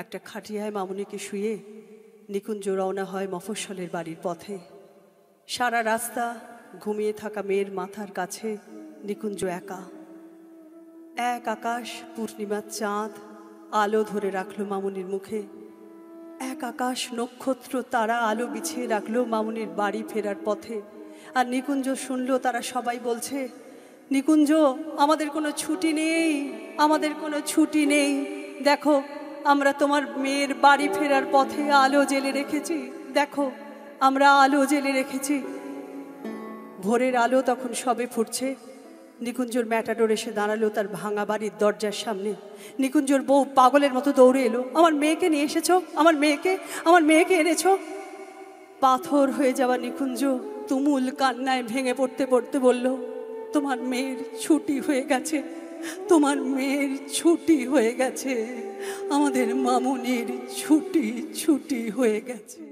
একটা খাটিয়ায় মামুনিকে শুয়ে নিকুঞ্জ রওনা হয় মফস্বলের বাড়ির পথে। সারা রাস্তা ঘুমিয়ে থাকা মেয়ের মাথার কাছে নিকুঞ্জ একা। এক আকাশ পূর্ণিমার চাঁদ আলো ধরে রাখলো মামুনির মুখে। এক আকাশ নক্ষত্র তারা আলো বিছিয়ে রাখলো মামুনির বাড়ি ফেরার পথে। আর নিকুঞ্জ শুনলো তারা সবাই বলছে, নিকুঞ্জ আমাদের কোনো ছুটি নেই, আমাদের কোনো ছুটি নেই, দেখো আমরা তোমার মেয়ের বাড়ি ফেরার পথে আলো জেলে রেখেছি, দেখো আমরা আলো জেলে রেখেছি। ভোরের আলো তখন সবে ফুটছে। নিকুঞ্জর ম্যাটাডোর এসে দাঁড়ালো তার ভাঙা বাড়ির দরজার সামনে। নিকুঞ্জর বউ পাগলের মতো দৌড়ে এলো, আমার মেয়েকে নিয়ে এসেছো, আমার মেয়েকে এনেছো। পাথর হয়ে যাওয়া নিকুঞ্জ তুমুল কান্নায় ভেঙে পড়তে পড়তে বলল, তোমার মেয়ের ছুটি হয়ে গেছে, তোমার মেয়ের ছুটি হয়ে গেছে, আমাদের মামুনির ছুটি হয়ে গেছে।